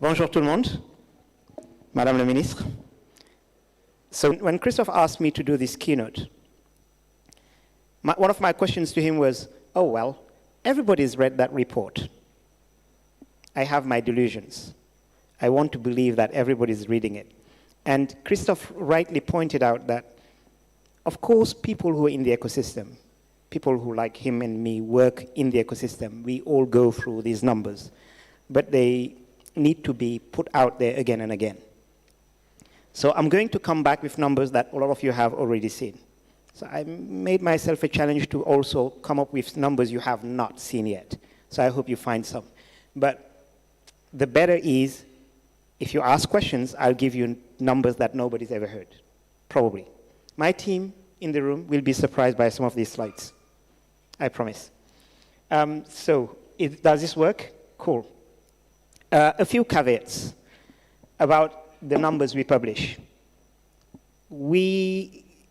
Bonjour tout le monde, Madame la Ministre. So when Christophe asked me to do this keynote, one of my questions to him was, oh well, everybody's read that report. I have my delusions. I want to believe that everybody's reading it. And Christophe rightly pointed out that, of course, people who are in the ecosystem, people who like him and me work in the ecosystem, we all go through these numbers, but they need to be put out there again and again. So I'm going to come back with numbers that a lot of you have already seen. So I made myself a challenge to also come up with numbers you have not seen yet. So I hope you find some. But the better is, if you ask questions, I'll give you numbers that nobody's ever heard, probably. My team in the room will be surprised by some of these slides. I promise. Does this work? Cool. A few caveats about the numbers we publish.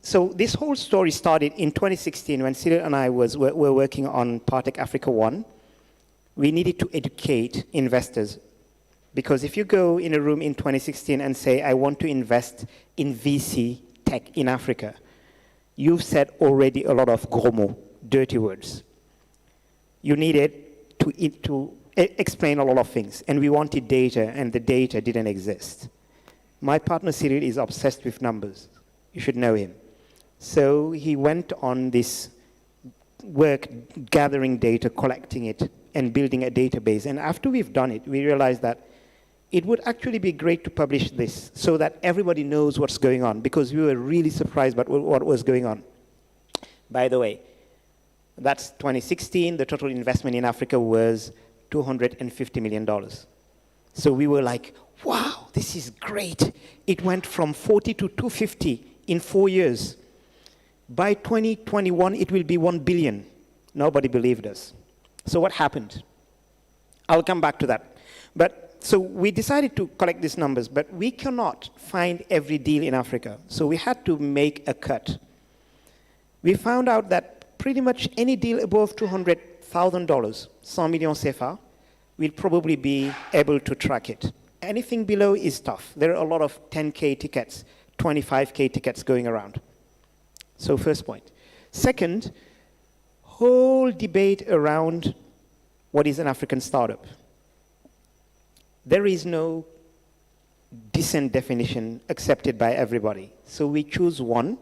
So this whole story started in 2016 when Cyril and I were working on Partech Africa 1. We needed to educate investors. Because if you go in a room in 2016 and say, I want to invest in VC tech in Africa, you've said already a lot of gros mots, dirty words. You needed to explain a lot of things, and we wanted data, and the data didn't exist. My partner Cyril is obsessed with numbers. You should know him. So he went on this work gathering data, collecting it, and building a database. And after we've done it, we realized that it would actually be great to publish this so that everybody knows what's going on, because we were really surprised by what was going on. By the way, that's 2016. The total investment in Africa was $250 million. So we were like, wow, this is great. It went from 40 to 250 in 4 years. By 2021, it will be 1 billion. Nobody believed us. So what happened? I'll come back to that. So we decided to collect these numbers, but we cannot find every deal in Africa. So we had to make a cut. We found out that pretty much any deal above $200,000, 100 millions CFA, we'll probably be able to track it. Anything below is tough. There are a lot of 10K tickets, 25K tickets going around. So first point. Second, whole debate around what is an African startup. There is no decent definition accepted by everybody. So we choose one,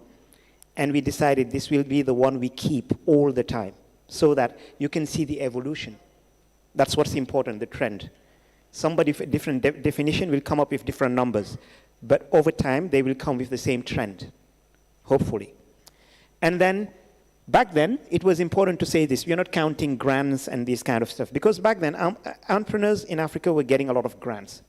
and we decided this will be the one we keep all the time, so that you can see the evolution. That's what's important, the trend. Somebody with a different definition will come up with different numbers, but over time, they will come with the same trend, hopefully. And then, back then, it was important to say this. We're not counting grants and this kind of stuff, because back then, entrepreneurs in Africa were getting a lot of grants.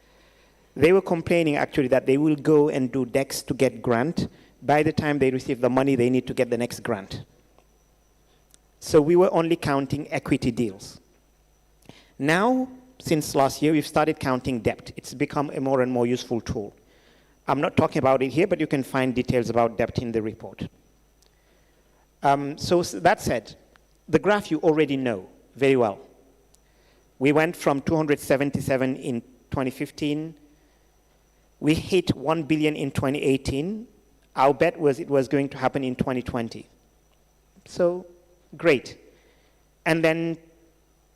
They were complaining, actually, that they will go and do DEX to get grant. By the time they receive the money, they need to get the next grant. So we were only counting equity deals. Now, since last year, we've started counting debt. It's become a more and more useful tool. I'm not talking about it here, but you can find details about debt in the report. So that said, the graph you already know very well. We went from 277 in 2015. We hit 1 billion in 2018. Our bet was it was going to happen in 2020. So great. And then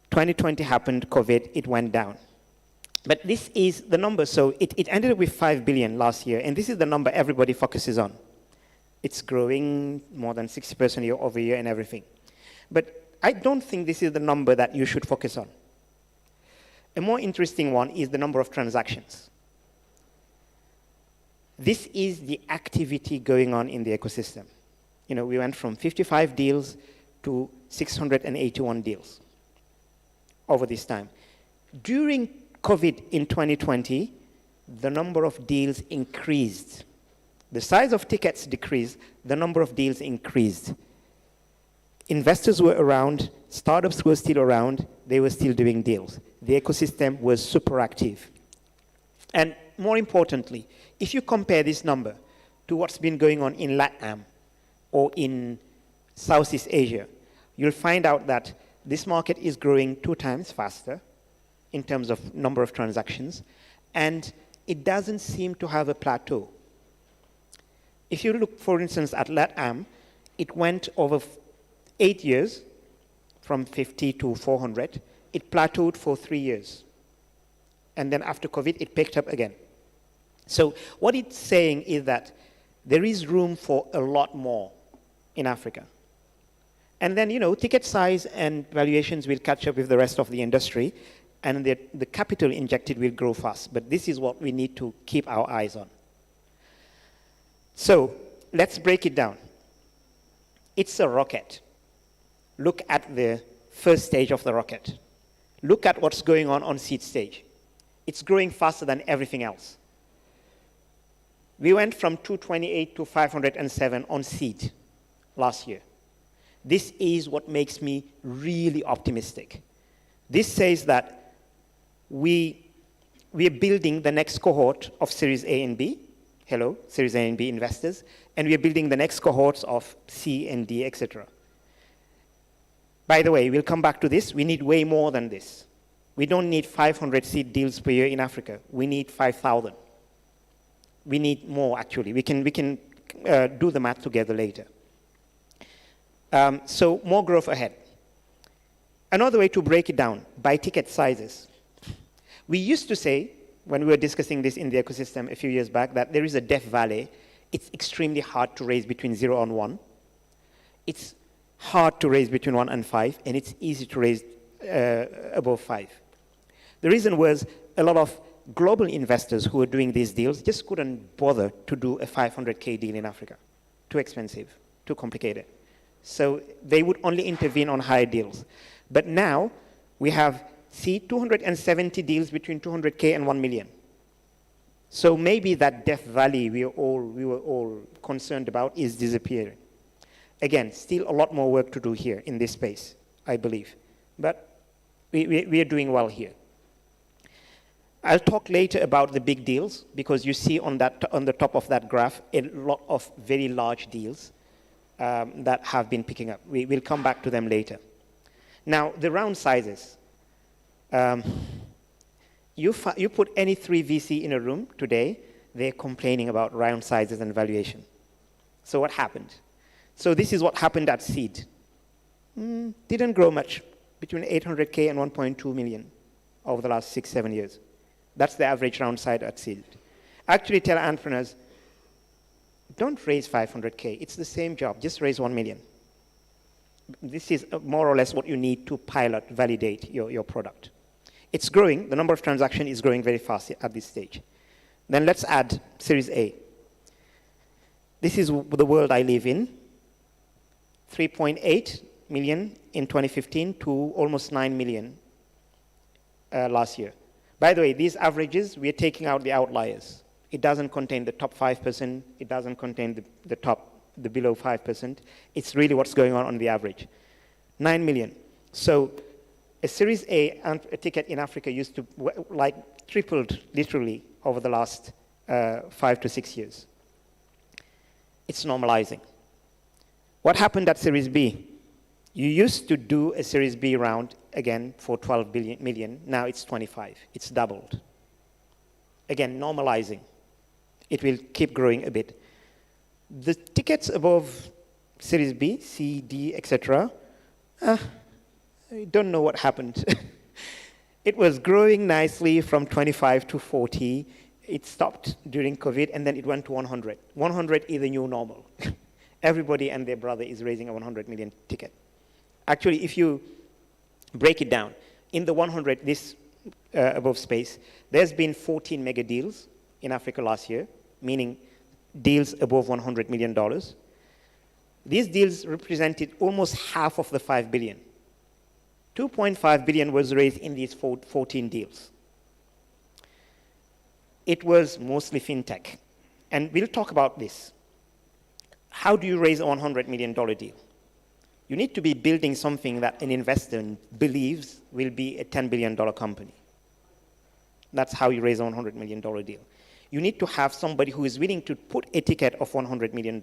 2020 happened, COVID, it went down. But this is the number. So it ended up with 5 billion last year, and this is the number everybody focuses on. It's growing more than 60% year over year and everything. But I don't think this is the number that you should focus on. A more interesting one is the number of transactions. This is the activity going on in the ecosystem. You know, we went from 55 deals to 681 deals over this time. During COVID in 2020, the number of deals increased. The size of tickets decreased, the number of deals increased. Investors were around, startups were still around, they were still doing deals. The ecosystem was super active. And more importantly, if you compare this number to what's been going on in LATAM or in Southeast Asia, you'll find out that this market is growing 2 times faster in terms of number of transactions, And it doesn't seem to have a plateau. If you look, for instance, at LATAM, it went over 8 years, from 50 to 400. It plateaued for 3 years. And then after COVID, it picked up again. So what it's saying is that there is room for a lot more in Africa. And then, ticket size and valuations will catch up with the rest of the industry, and the capital injected will grow fast. But this is what we need to keep our eyes on. So let's break it down. It's a rocket. Look at the first stage of the rocket. Look at what's going on seed stage. It's growing faster than everything else. We went from 228 to 507 on seed last year. This is what makes me really optimistic. This says that we're building the next cohort of Series A and B. Hello, Series A and B investors. And we're building the next cohorts of C and D, etc. By the way, we'll come back to this. We need way more than this. We don't need 500 seed deals per year in Africa. We need 5,000. We need more, actually. We can do the math together later. So more growth ahead. Another way to break it down, by ticket sizes. We used to say, when we were discussing this in the ecosystem a few years back, that there is a death valley. It's extremely hard to raise between 0 and 1. It's hard to raise between 1 and 5, and it's easy to raise above 5. The reason was a lot of global investors who were doing these deals just couldn't bother to do a 500K deal in Africa. Too expensive, too complicated. So they would only intervene on higher deals. But now we have 270 deals between 200K and 1 million. So maybe that death valley we were all concerned about is disappearing. Again, still a lot more work to do here in this space, I believe. But we are doing well here. I'll talk later about the big deals, because you see on the top of that graph a lot of very large deals that have been picking up. We'll come back to them later. Now, the round sizes. You put any 3 VC in a room today, they're complaining about round sizes and valuation. So what happened? So this is what happened at seed. Didn't grow much, between 800K and 1.2 million over the last 6-7 years. That's the average round size at seed. Actually, tell entrepreneurs, don't raise 500K. It's the same job. Just raise 1 million. This is more or less what you need to pilot, validate your product. It's growing. The number of transactions is growing very fast at this stage. Then let's add Series A. This is the world I live in. 3.8 million in 2015 to almost 9 million last year. By the way, these averages, we are taking out the outliers. It doesn't contain the top 5%. It doesn't contain the below 5%. It's really what's going on the average. 9 million. So a Series A ticket in Africa used to tripled literally over the last 5 to 6 years. It's normalizing. What happened at Series B? You used to do a Series B round, again, for 12 million. Now it's 25. It's doubled. Again, normalizing. It will keep growing a bit. The tickets above Series B, C, D, etc., I don't know what happened. It was growing nicely from 25 to 40. It stopped during COVID, and then it went to 100. 100 is the new normal. Everybody and their brother is raising a 100 million ticket. Actually, if you break it down, in the 100, this above space, there's been 14 mega deals in Africa last year, meaning deals above $100 million. These deals represented almost half of the 5 billion. 2.5 billion was raised in these 14 deals. It was mostly fintech. And we'll talk about this. How do you raise a $100 million deal? You need to be building something that an investor believes will be a $10 billion company. That's how you raise a $100 million deal. You need to have somebody who is willing to put a ticket of $100 million.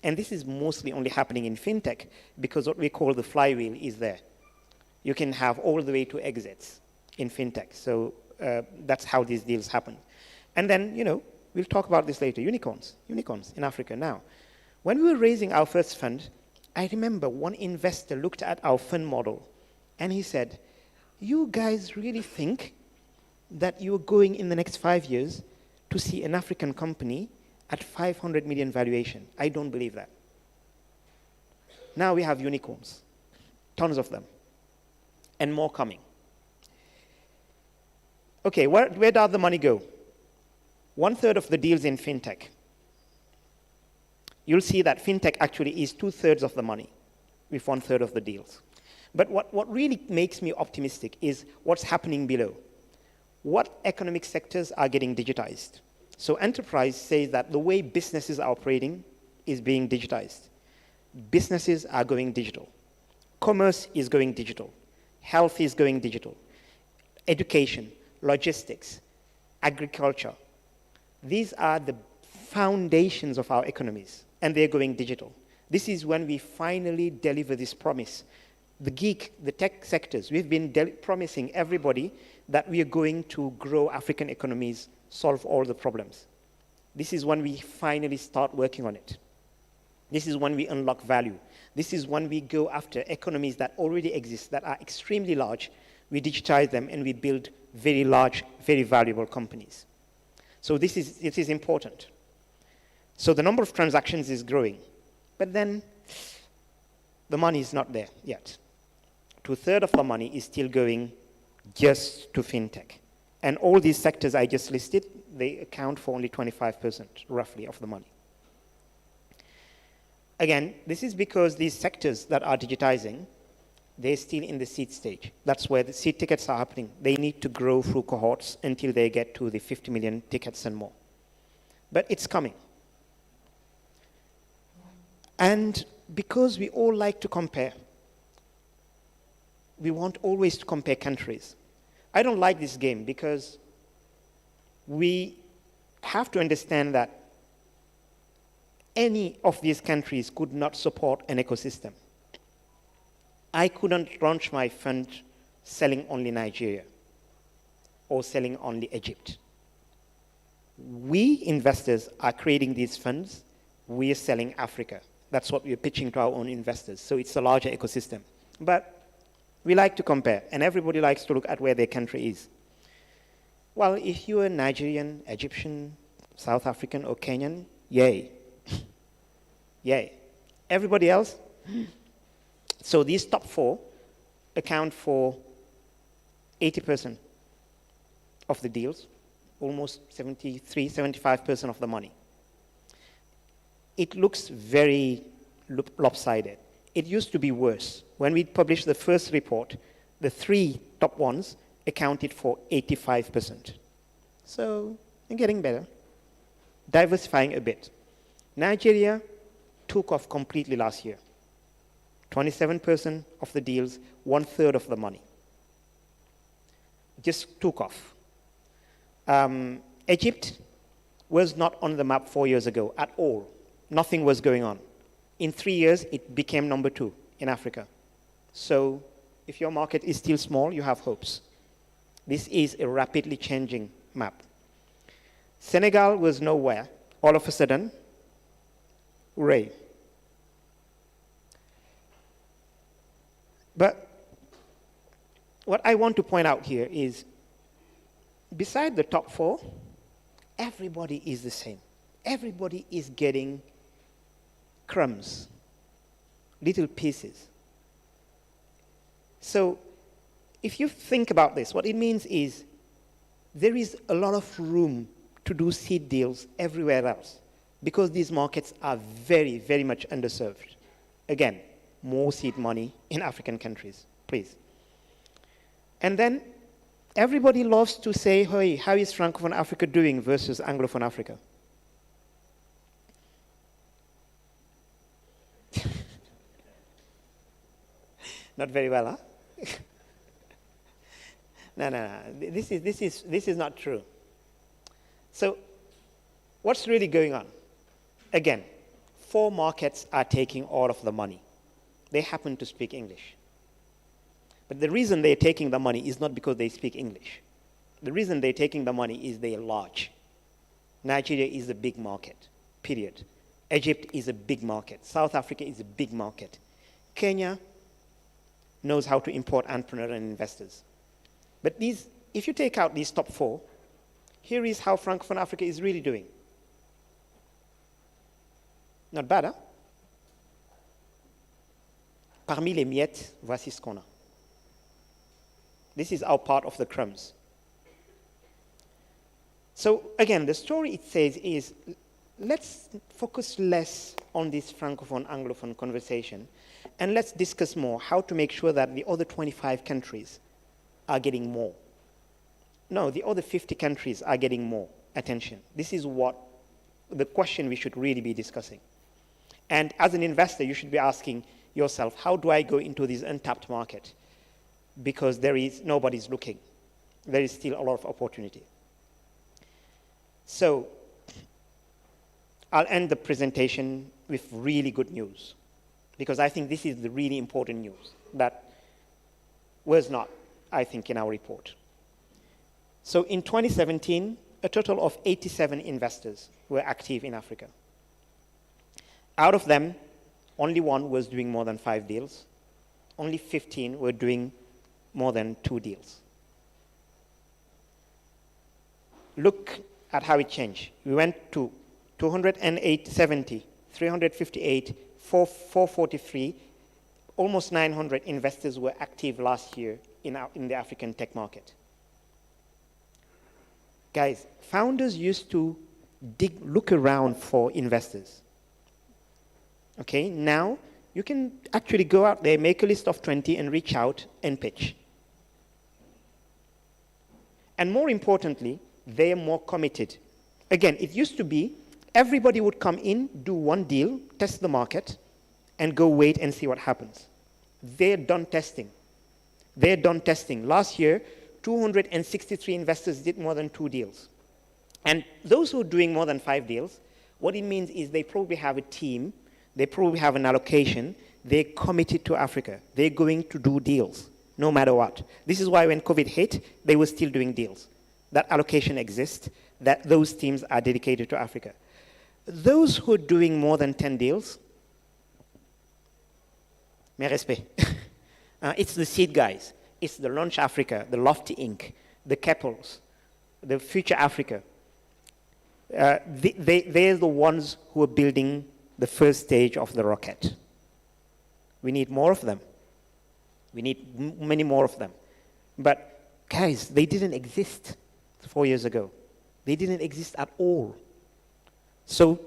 And this is mostly only happening in fintech because what we call the flywheel is there. You can have all the way to exits in fintech. So that's how these deals happen. And then, we'll talk about this later, unicorns in Africa. Now, when we were raising our first fund, I remember one investor looked at our fund model and he said, you guys really think that you're going in the next 5 years to see an African company at 500 million valuation? I don't believe that. Now we have unicorns, tons of them, and more coming. Okay, where does the money go? 1/3 of the deals in fintech. You'll see that fintech actually is 2/3 of the money with 1/3 of the deals. But what really makes me optimistic is what's happening below. What economic sectors are getting digitized? So enterprise says that the way businesses are operating is being digitized. Businesses are going digital. Commerce is going digital. Health is going digital. Education, logistics, agriculture. These are the foundations of our economies, and they're going digital. This is when we finally deliver this promise. The tech sectors, we've been promising everybody that we are going to grow African economies, solve all the problems. This is when we finally start working on it. This is when we unlock value. This is when we go after economies that already exist, that are extremely large. We digitize them and we build very large, very valuable companies. So it is important. So the number of transactions is growing, but then the money is not there yet. 2/3 of the money is still going just to fintech. And all these sectors I just listed, they account for only 25%, roughly, of the money. Again, this is because these sectors that are digitizing, they're still in the seed stage. That's where the seed tickets are happening. They need to grow through cohorts until they get to the 50 million tickets and more. But it's coming. And because we all like to compare, we want always to compare countries. I don't like this game because we have to understand that any of these countries could not support an ecosystem. I couldn't launch my fund selling only Nigeria or selling only Egypt. We investors are creating these funds. We are selling Africa. That's what we're pitching to our own investors. So it's a larger ecosystem. But we like to compare, and everybody likes to look at where their country is. Well, if you're Nigerian, Egyptian, South African, or Kenyan, yay. Yay. Everybody else? So these top 4 account for 80% of the deals, almost 73, 75% of the money. It looks very lopsided. It used to be worse. When we published the first report, the 3 top ones accounted for 85%. So they're getting better. Diversifying a bit. Nigeria took off completely last year. 27% of the deals, 1/3 of the money. Just took off. Egypt was not on the map 4 years ago at all. Nothing was going on. In 3 years, it became number 2 in Africa. So if your market is still small, you have hopes. This is a rapidly changing map. Senegal was nowhere. All of a sudden, hooray. But what I want to point out here is, beside the top 4, everybody is the same. Everybody is getting crumbs, little pieces. So if you think about this, what it means is there is a lot of room to do seed deals everywhere else because these markets are very, very much underserved. Again, more seed money in African countries, please. And then everybody loves to say, hey, how is Francophone Africa doing versus Anglophone Africa? Not very well, huh? No. This is not true. So what's really going on? Again, 4 markets are taking all of the money. They happen to speak English. But the reason they're taking the money is not because they speak English. The reason they're taking the money is they're large. Nigeria is a big market, period. Egypt is a big market. South Africa is a big market. Kenya knows how to import entrepreneurs and investors. But these, if you take out these top 4, here is how Francophone Africa is really doing. Not bad, hein? Parmi les miettes, voici ce qu'on a. This is our part of the crumbs. So again, the story it says is, let's focus less on this Francophone-Anglophone conversation, and let's discuss more how to make sure that the other 25 countries are getting more. No, the other 50 countries are getting more attention. This is what the question we should really be discussing. And as an investor, you should be asking yourself, how do I go into this untapped market? Because nobody's looking. There is still a lot of opportunity. So I'll end the presentation with really good news, because I think this is the really important news that was not, I think, in our report. So in 2017, a total of 87 investors were active in Africa. Out of them, only 1 was doing more than 5 deals. Only 15 were doing more than 2 deals. Look at how it changed. We went to 270, 358, 443, almost 900 investors were active last year in the African tech market. Guys, founders used to look around for investors. Okay, now you can actually go out there, make a list of 20 and reach out and pitch. And more importantly, they're more committed. Again, it used to be everybody would come in, do 1 deal, test the market, and go wait and see what happens. They're done testing. They're done testing. Last year, 263 investors did more than 2 deals. And those who are doing more than 5 deals, what it means is they probably have a team, they probably have an allocation, they're committed to Africa. They're going to do deals, no matter what. This is why when COVID hit, they were still doing deals. That allocation exists, that those teams are dedicated to Africa. Those who are doing more than 10 deals, mes respects. It's the seed guys. It's the Launch Africa, the Lofty Inc., the Keppels, the Future Africa. They're the ones who are building the first stage of the rocket. We need more of them. We need many more of them. But guys, they didn't exist 4 years ago. They didn't exist at all. So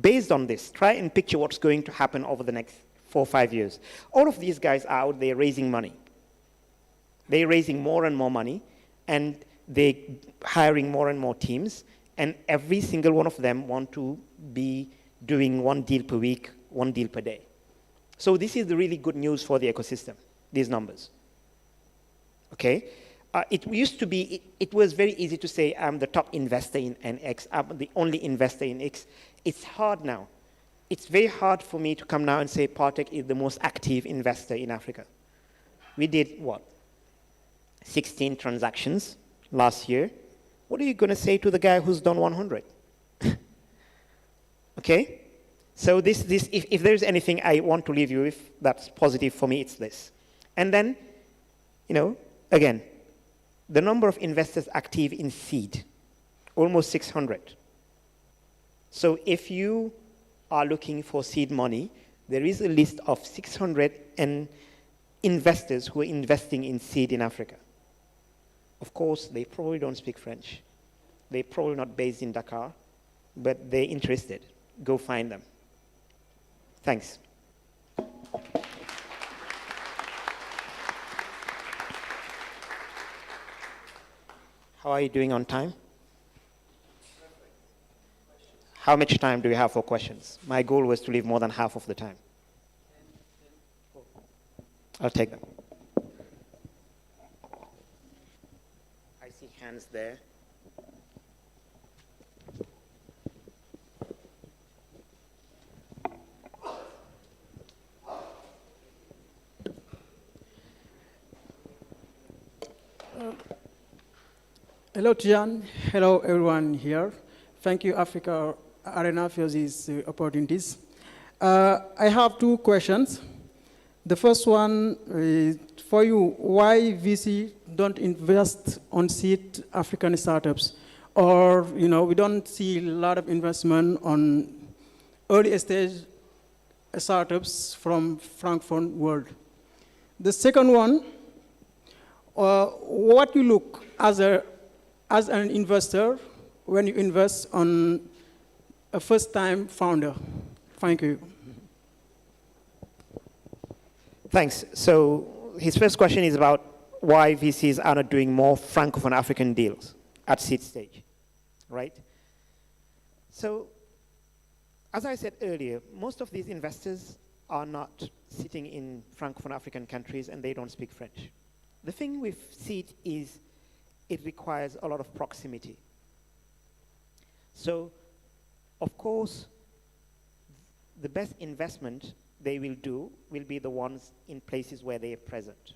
based on this, try and picture what's going to happen over the next 4 or 5 years. All of these guys are out there raising money. They're raising more and more money, and they're hiring more and more teams, and every single one of them want to be doing 1 deal per week, 1 deal per day. So this is the really good news for the ecosystem, these numbers. Okay? It used to be, it was very easy to say, I'm the top investor in X, I'm the only investor in X. It's hard now. It's very hard for me to come now and say Partech is the most active investor in Africa. We did, what, 16 transactions last year. What are you going to say to the guy who's done 100? Okay? So if there's anything I want to leave you with that's positive for me, it's this. And then, again, the number of investors active in seed, almost 600. So if you are looking for seed money, there is a list of 600 investors who are investing in seed in Africa. Of course, they probably don't speak French. They're probably not based in Dakar, but they're interested. Go find them. Thanks. How are you doing on time? How much time do we have for questions? My goal was to leave more than half of the time. I'll take them. I see hands there. Hello, Tidjane. Hello, everyone here. Thank you, Africa Arena, for these opportunities. I have two questions. The first one is for you, why VC don't invest on seed African startups? Or, we don't see a lot of investment on early stage startups from Francophone world. The second one, what you look as an investor when you invest on a first-time founder? Thank you. Thanks. So his first question is about why VCs are not doing more Francophone African deals at seed stage, right? So as I said earlier, most of these investors are not sitting in Francophone African countries and they don't speak French. The thing with seed is it requires a lot of proximity. So, of course, the best investment they will do will be the ones in places where they are present.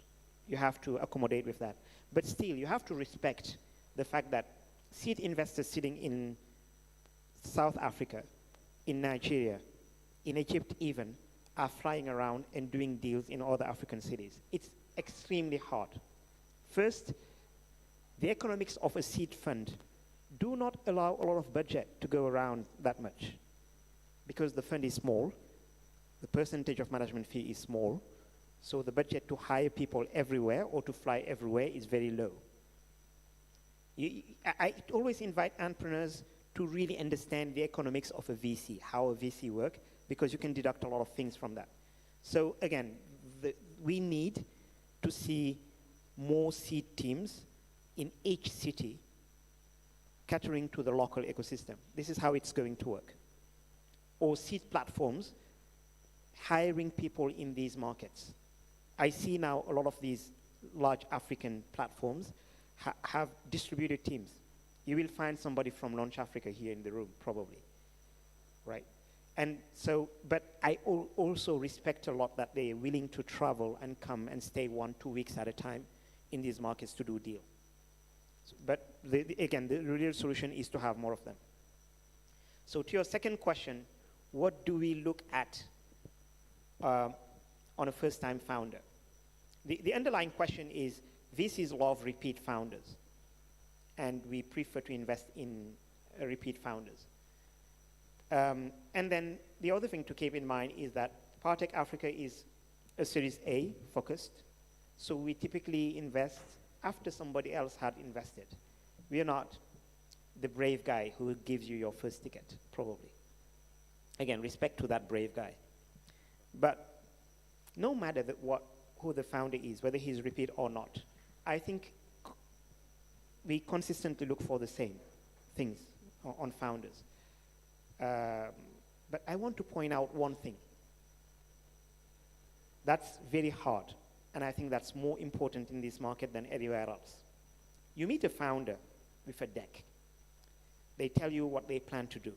You have to accommodate with that. But still, you have to respect the fact that seed investors sitting in South Africa, in Nigeria, in Egypt even, are flying around and doing deals in other African cities. It's extremely hard. First, the economics of a seed fund do not allow a lot of budget to go around that much because the fund is small, the percentage of management fee is small, so the budget to hire people everywhere or to fly everywhere is very low. I always invite entrepreneurs to really understand the economics of a VC, how a VC works, because you can deduct a lot of things from that. So again, we need to see more seed teams in each city catering to the local ecosystem. This is how it's going to work. Or seed platforms hiring people in these markets. I see now a lot of these large African platforms have distributed teams. You will find somebody from Launch Africa here in the room, probably, right? And so, but I also respect a lot that they are willing to travel and come and stay 1-2 weeks at a time in these markets to do deal. So, but again, the real solution is to have more of them. So to your second question, what do we look at on a first-time founder? The underlying question is, VCs love repeat founders, and we prefer to invest in repeat founders. And then the other thing to keep in mind is that Partech Africa is a Series A focused, so we typically invest after somebody else had invested. We are not the brave guy who gives you your first ticket, probably. Again, respect to that brave guy. But no matter who the founder is, whether he's repeat or not, I think we consistently look for the same things on founders. But I want to point out one thing. That's very hard, and I think that's more important in this market than anywhere else. You meet a founder with a deck. They tell you what they plan to do.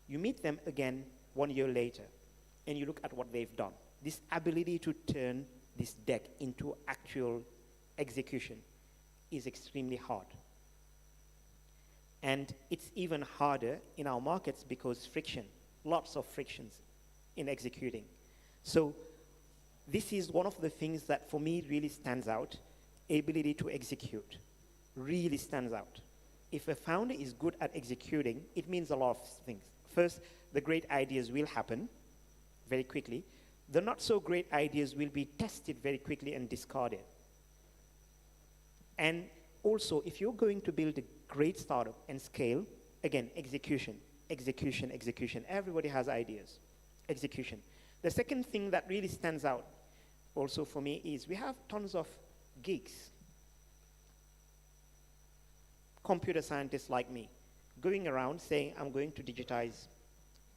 You meet them again 1 year later, and you look at what they've done. This ability to turn this deck into actual execution is extremely hard. And it's even harder in our markets because friction, lots of frictions in executing. So this is one of the things that for me really stands out. Ability to execute really stands out. If a founder is good at executing, it means a lot of things. First, the great ideas will happen very quickly. The not so great ideas will be tested very quickly and discarded. And also, if you're going to build a great startup and scale, again, execution, execution, execution. Everybody has ideas. Execution. The second thing that really stands out also for me is we have tons of geeks, computer scientists like me, going around saying, I'm going to digitize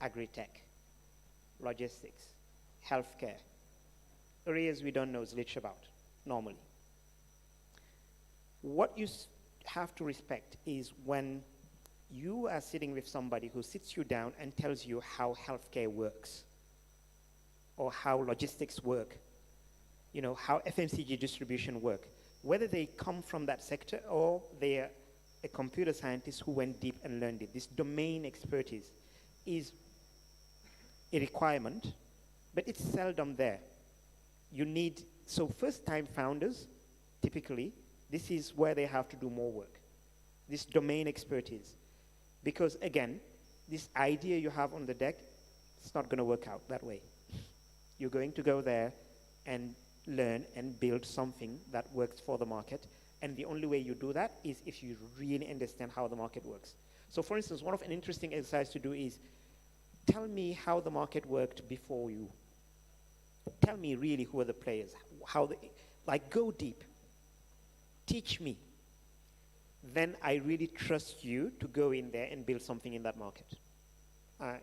agri-tech, logistics, healthcare, areas we don't know zilch about normally. What you have to respect is when you are sitting with somebody who sits you down and tells you how healthcare works, or how logistics work, you know, how FMCG distribution work, whether they come from that sector or they are a computer scientist who went deep and learned it. This domain expertise is a requirement, but it's seldom there. You need, so first-time founders, typically, this is where they have to do more work, this domain expertise. Because again, this idea you have on the deck, it's not going to work out that way. You're going to go there and learn and build something that works for the market. And the only way you do that is if you really understand how the market works. So for instance, one of an interesting exercise to do is, tell me how the market worked before you. Tell me really who are the players, how they, like go deep. Teach me. Then I really trust you to go in there and build something in that market. I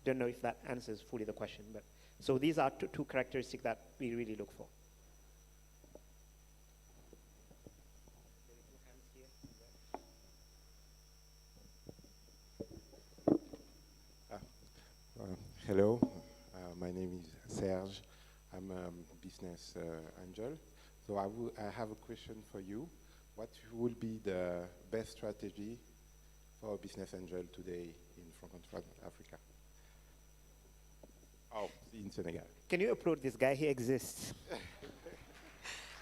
don't know if that answers fully the question, but so these are two characteristics that we really look for. Hello, my name is Serge. I'm a business angel. So I have a question for you. What will be the best strategy for a business angel today in Francophone Africa? Oh, in Senegal. Can you upload this guy? He exists.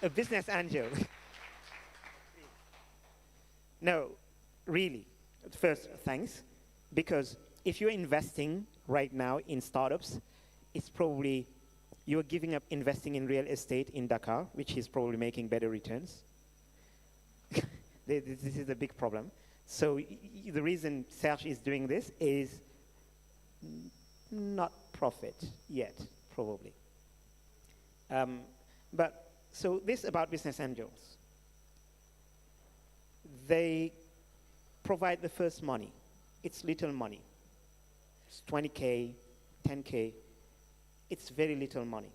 A business angel. No, really. First, thanks. Because if you're investing right now in startups, it's probably you're giving up investing in real estate in Dakar, which is probably making better returns. This is a big problem. So the reason Serge is doing this is not profit yet, probably. But so this about business angels. They provide the first money. It's little money. It's 20K, 10K. It's very little money.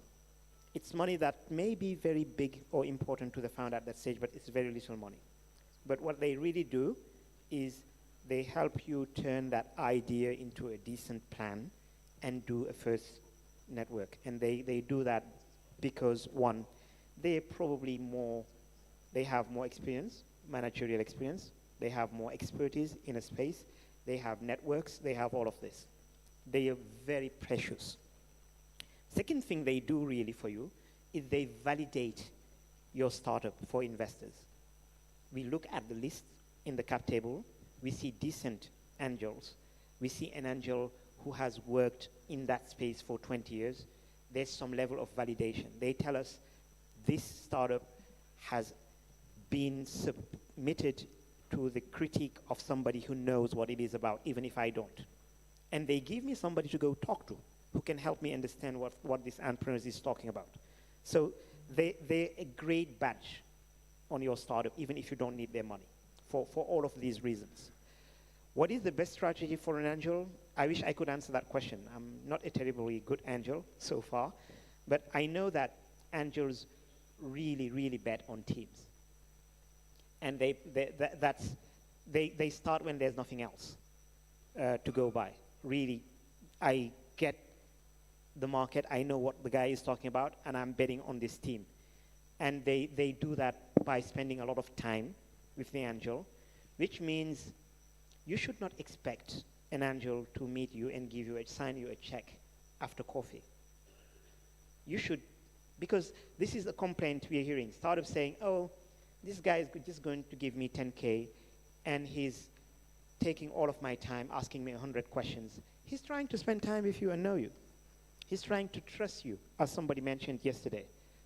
It's money that may be very big or important to the founder at that stage, but it's very little money. But what they really do is they help you turn that idea into a decent plan and do a first network. And they do that because, one, they have more experience, managerial experience. They have more expertise in a space. They have networks. They have all of this. They are very precious. Second thing they do really for you is they validate your startup for investors. We look at the list in the cap table. We see decent angels. We see an angel who has worked in that space for 20 years. There's some level of validation. They tell us this startup has been submitted to the critique of somebody who knows what it is about, even if I don't. And they give me somebody to go talk to who can help me understand what this entrepreneur is talking about. So they're a great badge on your startup, even if you don't need their money, for all of these reasons. What is the best strategy for an angel? I wish I could answer that question. I'm not a terribly good angel so far, but I know that angels really, really bet on teams. And they start when there's nothing else to go by. Really, I get the market, I know what the guy is talking about, and I'm betting on this team. And they do that by spending a lot of time with the angel, which means you should not expect an angel to meet you and sign you a check after coffee. You should, because this is a complaint we are hearing. Startups saying, oh, this guy is just going to give me 10K, and he's taking all of my time, asking me 100 questions. He's trying to spend time with you and know you. He's trying to trust you, as somebody mentioned yesterday.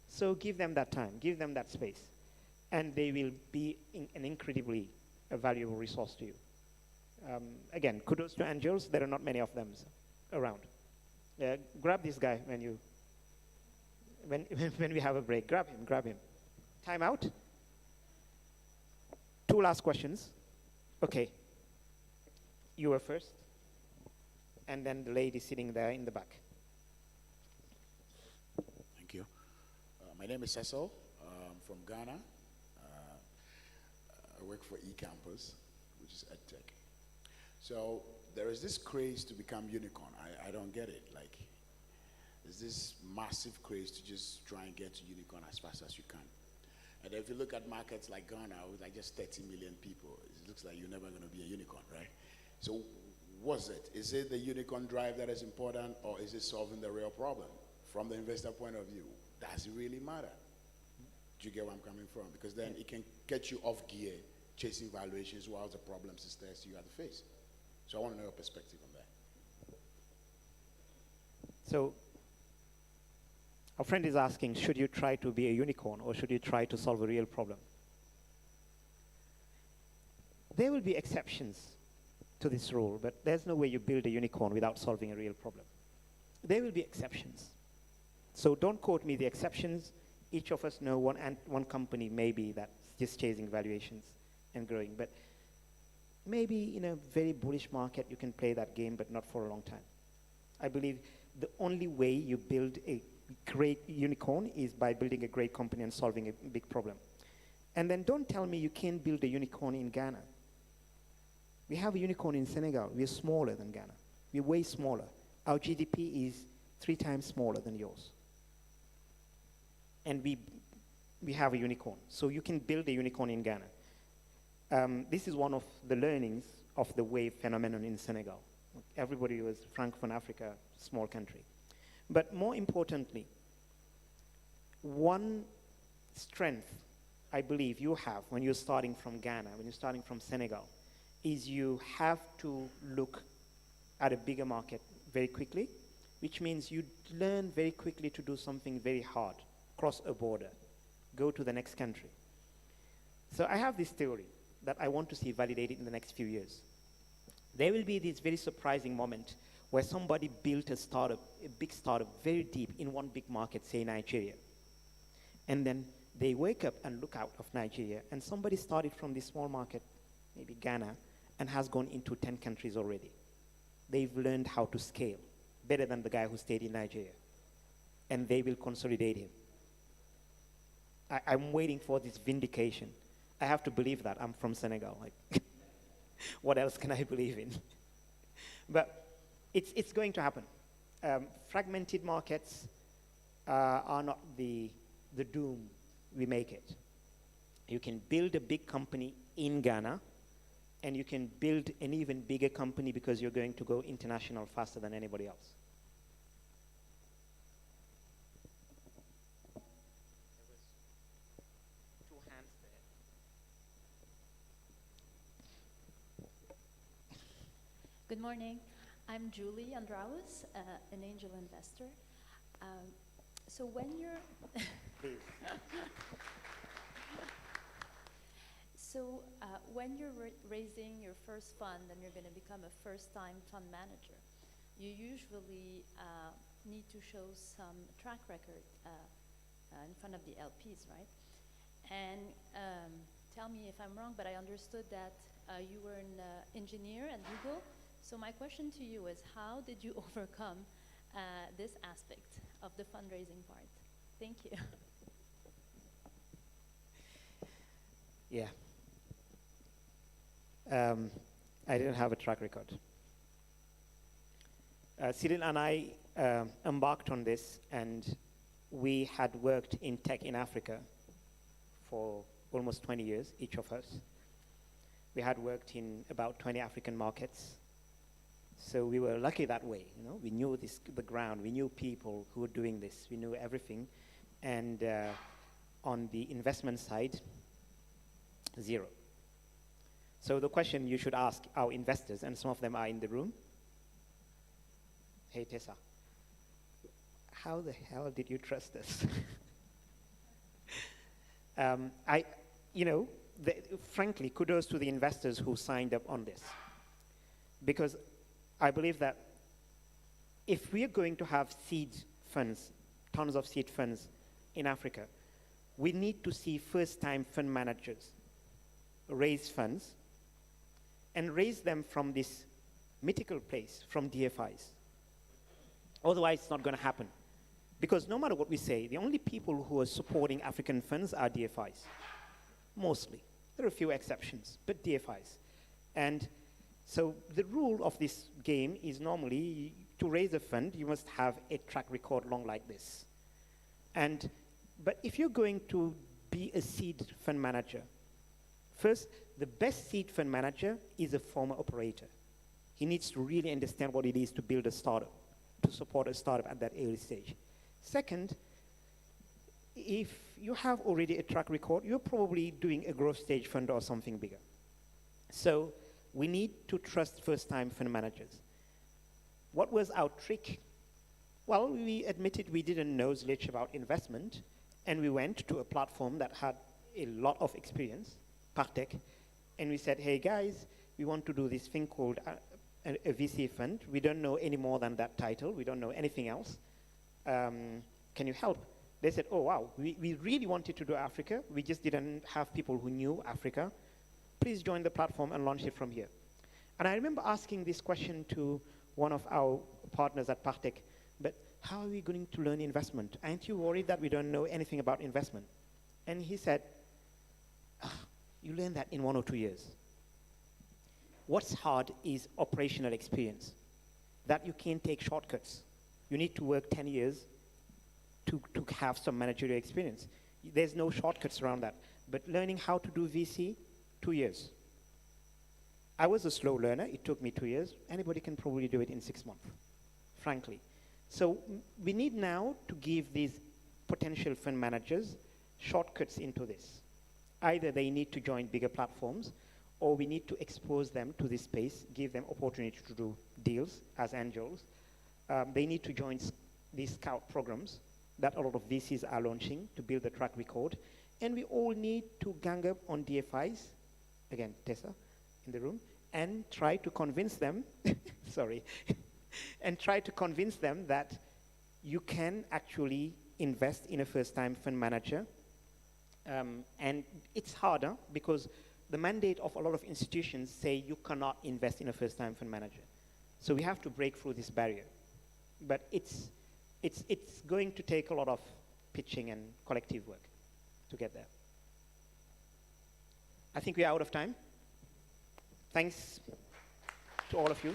So give them that time, give them that space, and they will be an incredibly valuable resource to you. Again, kudos to angels. There are not many of them around. Grab this guy when we have a break. Grab him. Time out. 2 last questions. Okay. You were first, and then the lady sitting there in the back. Thank you. My name is Cecil. I'm from Ghana. I work for eCampus, which is EdTech. So there is this craze to become unicorn. I don't get it. Like, there's this massive craze to just try and get to unicorn as fast as you can. And if you look at markets like Ghana, with like just 30 million people, it's looks like you're never going to be a unicorn, right? So what's it? Is it the unicorn drive that is important, or is it solving the real problem? From the investor point of view, does it really matter? Do you get where I'm coming from? Because then it can get you off gear, chasing valuations while the problems is there you have to face. So I want to know your perspective on that. So our friend is asking, should you try to be a unicorn or should you try to solve a real problem? There will be exceptions to this rule, but there's no way you build a unicorn without solving a real problem. There will be exceptions. So don't quote me the exceptions. Each of us know one company maybe that's just chasing valuations and growing. But maybe in a very bullish market, you can play that game, but not for a long time. I believe the only way you build a great unicorn is by building a great company and solving a big problem. And then don't tell me you can't build a unicorn in Ghana. We have a unicorn in Senegal. We're smaller than Ghana. We're way smaller. Our GDP is 3 times smaller than yours. And we have a unicorn. So you can build a unicorn in Ghana. This is one of the learnings of the wave phenomenon in Senegal. Everybody was Francophone Africa, small country. But more importantly, one strength I believe you have when you're starting from Ghana, when you're starting from Senegal, is you have to look at a bigger market very quickly, which means you learn very quickly to do something very hard, cross a border, go to the next country. So I have this theory that I want to see validated in the next few years. There will be this very surprising moment where somebody built a startup, a big startup, very deep in one big market, say Nigeria. And then they wake up and look out of Nigeria, and somebody started from this small market, maybe Ghana, and has gone into 10 countries already. They've learned how to scale better than the guy who stayed in Nigeria. And they will consolidate him. I'm waiting for this vindication. I have to believe that. I'm from Senegal. Like, what else can I believe in? But it's going to happen. Fragmented markets are not the doom we make it. You can build a big company in Ghana, and you can build an even bigger company because you're going to go international faster than anybody else. Good morning. I'm Julie Andraus, an angel investor. So when you're when you're raising your first fund and you're going to become a first-time fund manager, you usually need to show some track record in front of the LPs, right? And tell me if I'm wrong, but I understood that you were an engineer at Google. So my question to you is, how did you overcome this aspect of the fundraising part? Thank you. Yeah. I didn't have a track record. Cyril and I embarked on this, and we had worked in tech in Africa for almost 20 years, each of us. We had worked in about 20 African markets. So we were lucky that way, you know. We knew the ground, we knew people who were doing this, we knew everything. And on the investment side, zero. So the question you should ask our investors, and some of them are in the room. Hey, Tessa, how the hell did you trust us? Frankly, kudos to the investors who signed up on this. Because I believe that if we are going to have seed funds, tons of seed funds in Africa, we need to see first-time fund managers raise funds and raise them from this mythical place, from DFIs. Otherwise, it's not going to happen. Because no matter what we say, the only people who are supporting African funds are DFIs, mostly. There are a few exceptions, but DFIs. And so the rule of this game is normally to raise a fund, you must have a track record long like this. But if you're going to be a seed fund manager First, the best seed fund manager is a former operator. He needs to really understand what it is to build a startup, to support a startup at that early stage. Second, if you have already a track record, you're probably doing a growth stage fund or something bigger. So we need to trust first-time fund managers. What was our trick? Well, we admitted we didn't know much about investment, and we went to a platform that had a lot of experience, Partech, and we said, hey guys, we want to do this thing called a VC fund. We don't know any more than that title. We don't know anything else. Can you help? They said, oh wow, we really wanted to do Africa. We just didn't have people who knew Africa. Please join the platform and launch it from here. And I remember asking this question to one of our partners at Partech, but how are we going to learn investment? Aren't you worried that we don't know anything about investment? And he said, you learn that in 1 or 2 years. What's hard is operational experience, that you can't take shortcuts. You need to work 10 years to have some managerial experience. There's no shortcuts around that. But learning how to do VC, 2 years. I was a slow learner. It took me 2 years. Anybody can probably do it in 6 months, frankly. So we need now to give these potential fund managers shortcuts into this. Either they need to join bigger platforms, or we need to expose them to this space, give them opportunity to do deals as angels. They need to join these scout programs that a lot of VCs are launching to build the track record. And we all need to gang up on DFIs, again, Tessa in the room, and try to convince them, sorry, and try to convince them that you can actually invest in a first-time fund manager. And it's harder because the mandate of a lot of institutions say you cannot invest in a first-time fund manager. So we have to break through this barrier. But it's going to take a lot of pitching and collective work to get there. I think we're out of time. Thanks to all of you.